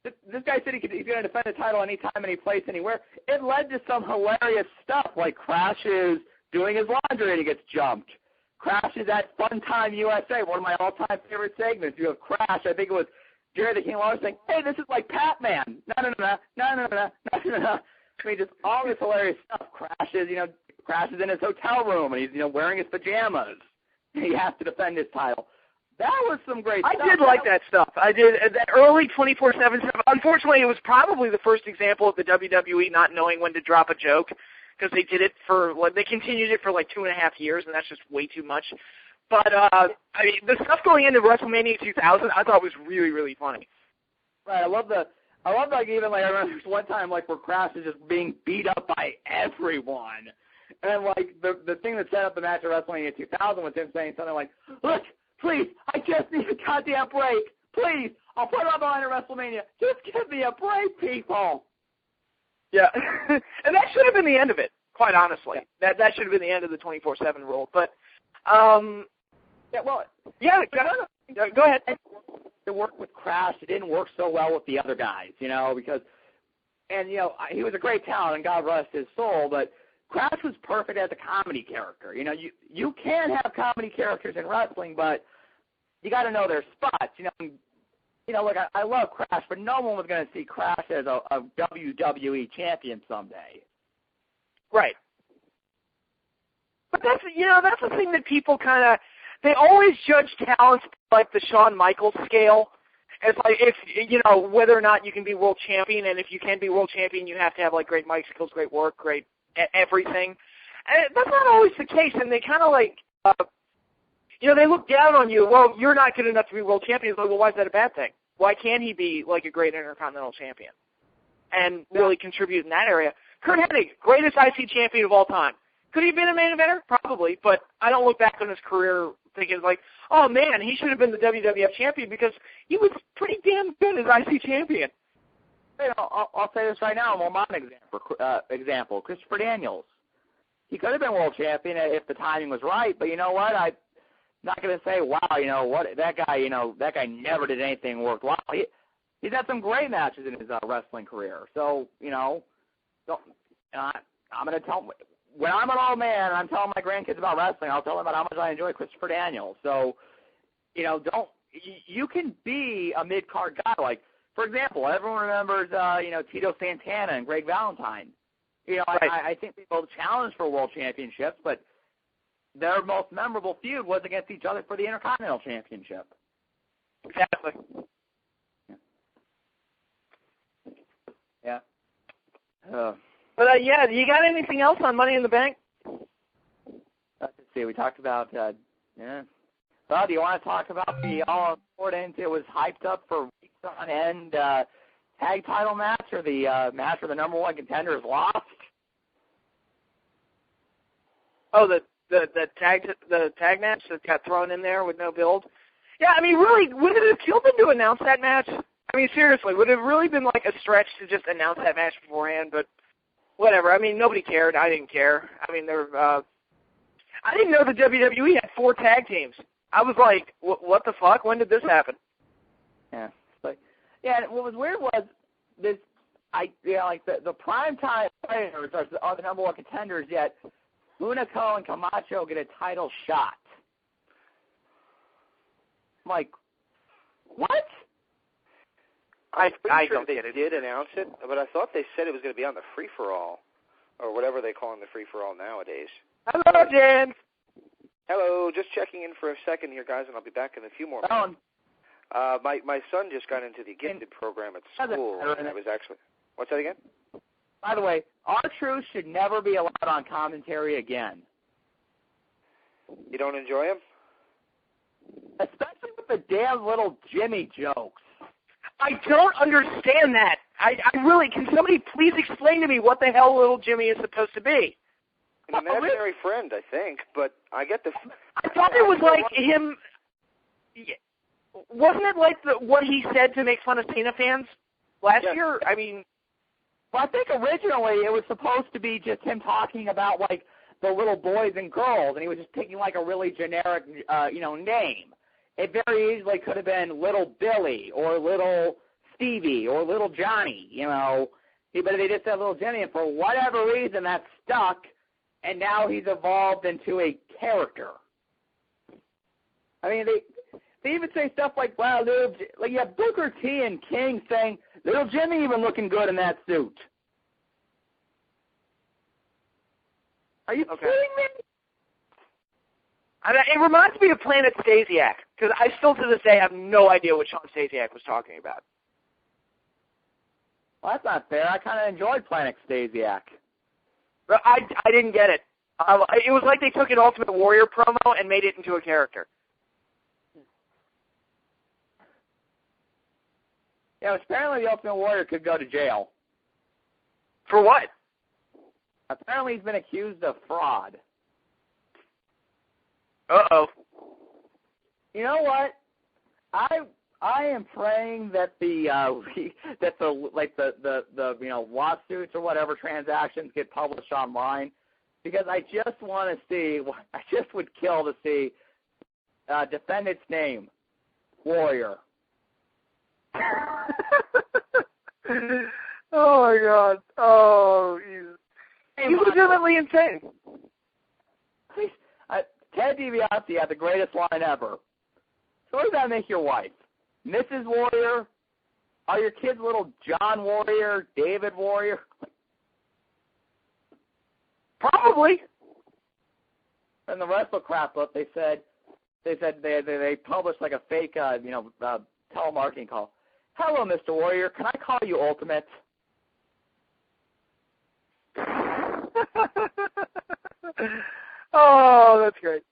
Speaker 7: this guy said he's going to defend the title anytime, any place, anywhere. It led to some hilarious stuff like Crash is doing his laundry and he gets jumped. Crash is at Fun Time USA, one of my all-time favorite segments. You have Crash, I think it was Jerry the King Lawler saying, hey, this is like Pat-Man. No. I mean, just all this hilarious stuff. Crash is in his hotel room and he's, wearing his pajamas. He has to defend his title. That was some great stuff.
Speaker 6: I did like that stuff. I did. That early 24/7 stuff. Unfortunately, it was probably the first example of the WWE not knowing when to drop a joke, because they did it they continued it for like 2.5 years, and that's just way too much. But, I mean, the stuff going into WrestleMania 2000 I thought was really, really funny.
Speaker 7: Right, I love like even like I remember there was one time like where Crash is just being beat up by everyone. And like the thing that set up the match at WrestleMania 2000 was him saying something like, look, please, I just need a goddamn break. Please, I'll put it on the line at WrestleMania. Just give me a break, people.
Speaker 6: Yeah, and that should have been the end of it, quite honestly. Yeah. That should have been the end of the 24/7 rule. But, go ahead.
Speaker 7: It worked with Crash. It didn't work so well with the other guys, because, and, he was a great talent, and God rest his soul, but Crash was perfect as a comedy character. You can have comedy characters in wrestling, but you got to know their spots. Look, I love Crash, but no one was going to see Crash as a WWE champion someday.
Speaker 6: Right. But that's the thing that people kind of, they always judge talent like the Shawn Michaels scale. It's like whether or not you can be world champion, and if you can be world champion, you have to have like great mic skills, great work, great everything. And that's not always the case, and they kind of like, they look down on you. Well, you're not good enough to be world champion. It's like, well, why is that a bad thing? Why can't he be like a great intercontinental champion and really contribute in that area? Kurt Hennig, greatest IC champion of all time. Could he have been a main eventer? Probably, but I don't look back on his career thinking like, oh man, he should have been the WWF champion, because he was pretty damn good as IC champion.
Speaker 7: I'll say this right now, a Momon example, Christopher Daniels. He could have been world champion if the timing was right, but you know what? I'm not going to say, wow, that guy never did anything worthwhile. He's had some great matches in his wrestling career. So, I'm going to tell him, when I'm an old man and I'm telling my grandkids about wrestling, I'll tell them about how much I enjoy Christopher Daniels. So, you can be a mid-card guy. Like, for example, everyone remembers, Tito Santana and Greg Valentine. Right. I think they both challenged for world championships, but their most memorable feud was against each other for the Intercontinental Championship.
Speaker 6: Exactly.
Speaker 7: Yeah.
Speaker 6: But, you got anything else on Money in the Bank?
Speaker 7: Let's see. We talked about, Well, do you want to talk about the all-important, it was hyped up for weeks on end, tag title match, or the match where the number one contenders lost?
Speaker 6: Oh, the tag match that got thrown in there with no build? Yeah, I mean, really, would it have killed them to announce that match? I mean, seriously, would it have really been like a stretch to just announce that match beforehand? But whatever. I mean, nobody cared. I didn't care. I mean, I didn't know the WWE had 4 tag teams. I was like, what the fuck? When did this happen?
Speaker 7: Yeah. And what was weird was this like the primetime players are the number one contenders, yet Hunico and Camacho get a title shot. I'm like, what?
Speaker 2: I'm pretty sure
Speaker 6: don't
Speaker 2: they
Speaker 6: get it.
Speaker 2: did announce it, but I thought they said it was going to be on the free-for-all, or whatever they call the free-for-all nowadays.
Speaker 6: Hello, Jan.
Speaker 2: Hello, just checking in for a second here, guys, and I'll be back in a few more minutes. My son just got into the gifted program at school, and I was actually... What's that again?
Speaker 7: By the way, R-Truth should never be allowed on commentary again.
Speaker 2: You don't enjoy him?
Speaker 7: Especially with the damn little Jimmy jokes.
Speaker 6: I don't understand that. I really, can somebody please explain to me what the hell little Jimmy is supposed to be?
Speaker 2: An imaginary friend, I think, but I get the...
Speaker 6: I thought it was like him... Wasn't it like what he said to make fun of Cena fans last year? I mean...
Speaker 7: Well, I think originally it was supposed to be just him talking about, like, the little boys and girls, and he was just picking, like, a really generic, name. It very easily could have been Little Billy or Little Stevie or Little Johnny, But they just said Little Jimmy, and for whatever reason that stuck, and now he's evolved into a character. I mean, they even say stuff like, wow, you have Booker T and King saying, Little Jimmy even looking good in that suit. Are you kidding me?
Speaker 6: It reminds me of Planet Stasiak, because I still to this day have no idea what Sean Stasiak was talking about.
Speaker 7: Well, that's not fair. I kind of enjoyed Planet Stasiak.
Speaker 6: But I didn't get it. It was like they took an Ultimate Warrior promo and made it into a character.
Speaker 7: Yeah, apparently the Ultimate Warrior could go to jail.
Speaker 6: For what?
Speaker 7: Apparently he's been accused of fraud.
Speaker 6: Uh-oh.
Speaker 7: You know what? I am praying that the lawsuits or whatever transactions get published online, because I just want to see. I just would kill to see defendant's name, Warrior.
Speaker 6: Oh my God! Oh, he's legitimately insane.
Speaker 7: Ted DiBiase had the greatest line ever. So what does that make your wife? Mrs. Warrior? Are your kids little John Warrior, David Warrior?
Speaker 6: Probably.
Speaker 7: In the Wrestle Crap book, they published like a fake, telemarketing call. Hello, Mr. Warrior. Can I call you Ultimate?
Speaker 6: Oh, that's great.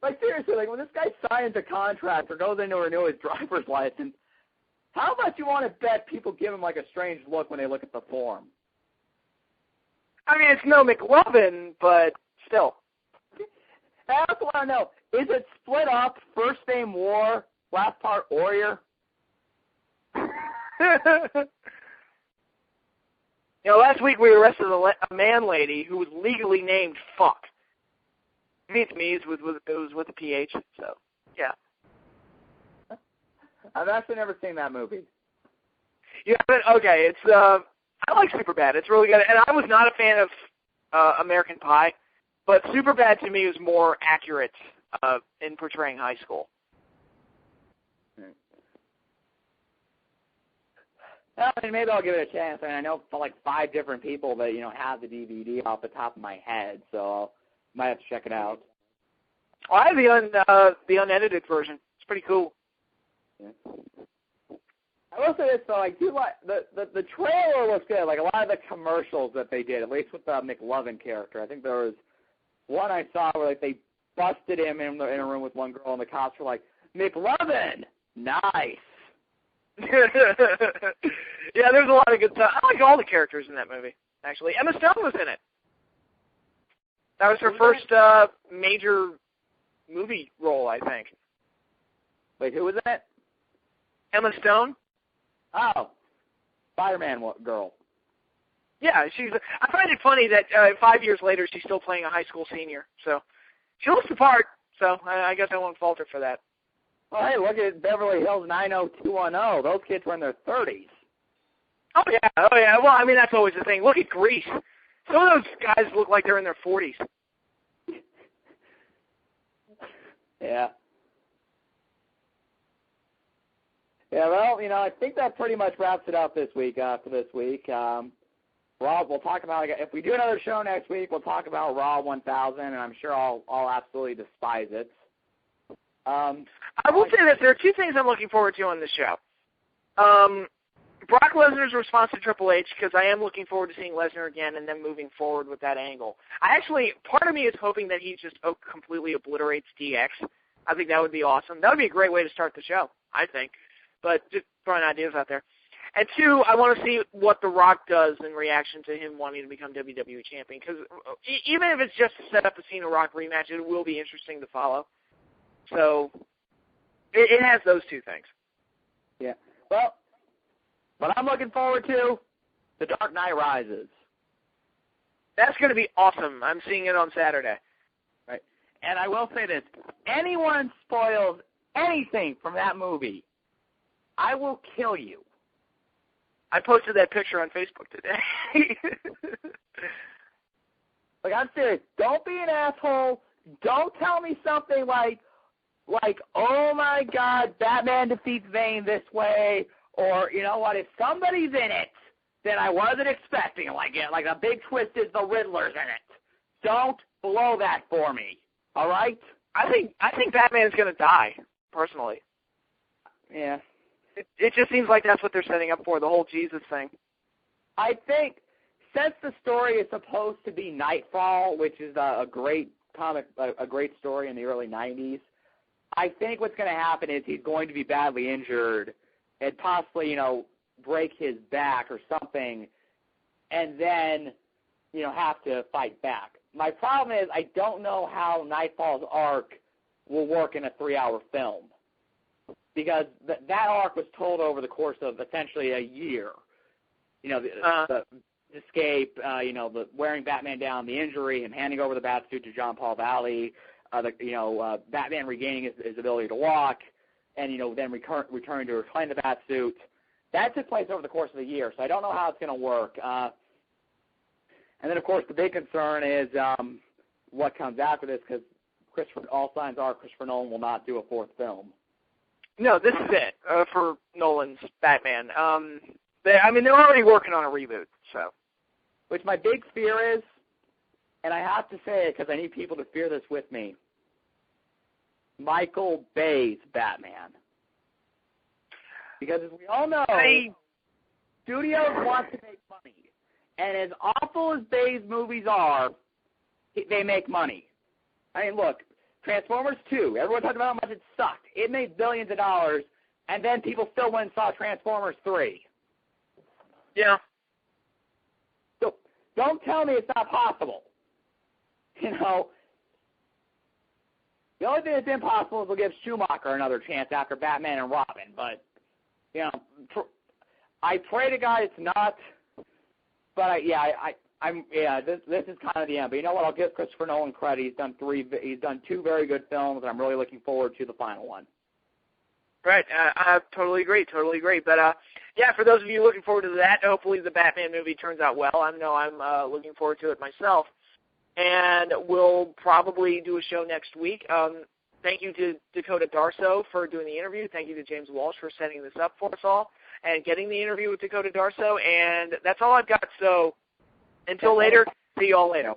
Speaker 7: Like seriously, like when this guy signs a contract or goes in to renew his driver's license, how much you want to bet people give him like a strange look when they look at the form?
Speaker 6: I mean, it's no McLovin, but still.
Speaker 7: I also want to know, is it split up, first name War, last part Warrior?
Speaker 6: Last week we arrested a man lady who was legally named Fuck. It was with a PH, so, yeah.
Speaker 7: I've actually never seen that movie.
Speaker 6: You haven't? Okay, it's, I like Superbad. It's really good. And I was not a fan of American Pie, but Superbad to me was more accurate in portraying high school.
Speaker 7: Well, I mean, maybe I'll give it a chance. I mean, I know for like 5 different people that, have the DVD off the top of my head, so I might have to check it out.
Speaker 6: Oh, I have the unedited version. It's pretty cool.
Speaker 7: Yeah. I will say this, though, I do like, the trailer looks good. Like, a lot of the commercials that they did, at least with the McLovin character. I think there was one I saw where, like, they busted him in a room with one girl, and the cops were like, McLovin! Nice!
Speaker 6: Yeah, there's a lot of good stuff. I like all the characters in that movie, actually. Emma Stone was in it. That was her first major movie role, I think.
Speaker 7: Wait, who was in it?
Speaker 6: Emma Stone.
Speaker 7: Oh, Spider-Man girl.
Speaker 6: Yeah, I find it funny that 5 years later she's still playing a high school senior. So she looks the part. So I guess I won't fault her for that.
Speaker 7: Well, hey, look at Beverly Hills 90210. Those kids were in their 30s.
Speaker 6: Oh yeah. Well, I mean, that's always the thing. Look at Greece. Some of those guys look like they're in their 40s.
Speaker 7: Yeah. Yeah, well, I think that pretty much wraps it up this week, for this week. Raw, we'll talk about, if we do another show next week, we'll talk about Raw 1000, and I'm sure I'll absolutely despise it.
Speaker 6: I will say this. There are two things I'm looking forward to on this show. Brock Lesnar's response to Triple H, because I am looking forward to seeing Lesnar again and then moving forward with that angle. Part of me is hoping that he just completely obliterates DX. I think that would be awesome. That would be a great way to start the show, I think. But just throwing ideas out there. And two, I want to see what The Rock does in reaction to him wanting to become WWE champion. Because even if it's just to set up a Cena Rock rematch, it will be interesting to follow. So it has those two things.
Speaker 7: Yeah. Well, what I'm looking forward to, The Dark Knight Rises.
Speaker 6: That's going to be awesome. I'm seeing it on Saturday.
Speaker 7: Right. And I will say this. Anyone spoils anything from that movie, I will kill you.
Speaker 6: I posted that picture on Facebook today.
Speaker 7: Like, I'm serious. Don't be an asshole. Don't tell me something like, oh my God, Batman defeats Bane this way, or you know what? If somebody's in it that I wasn't expecting, like a big twist is the Riddler's in it. Don't blow that for me. All right?
Speaker 6: I think Batman's going to die, personally.
Speaker 7: Yeah.
Speaker 6: It just seems like that's what they're setting up for, the whole Jesus thing.
Speaker 7: I think since the story is supposed to be Nightfall, which is a great comic, a great story in the early 90s, I think what's going to happen is he's going to be badly injured and possibly, break his back or something, and then, have to fight back. My problem is I don't know how Nightfall's arc will work in a 3-hour film. Because that arc was told over the course of essentially a year. The escape, the wearing Batman down, the injury, him handing over the Batsuit to John Paul Valley, Batman regaining his ability to walk, and then returning to reclaim the Batsuit. That took place over the course of a year, so I don't know how it's going to work. And then, of course, the big concern is what comes after this, because all signs are Christopher Nolan will not do a fourth film.
Speaker 6: No, this is it for Nolan's Batman. They're already working on a reboot, so.
Speaker 7: Which my big fear is, and I have to say it because I need people to fear this with me, Michael Bay's Batman. Because as we all know, studios want to make money. And as awful as Bay's movies are, they make money. I mean, look, Transformers 2, everyone talked about how much it sucked. It made billions of dollars, and then people still went and saw Transformers 3.
Speaker 6: Yeah.
Speaker 7: So don't tell me it's not possible. The only thing that's impossible is we'll give Schumacher another chance after Batman and Robin. But, I pray to God it's not. But, this is kind of the end. But you know what? I'll give Christopher Nolan credit. He's done 2 very good films, and I'm really looking forward to the final one.
Speaker 6: Right. I totally agree. But, for those of you looking forward to that, hopefully the Batman movie turns out well. I know I'm looking forward to it myself. And we'll probably do a show next week. Thank you to Dakota Darsow for doing the interview. Thank you to James Walsh for setting this up for us all and getting the interview with Dakota Darsow. And that's all I've got. So until later, see you all later.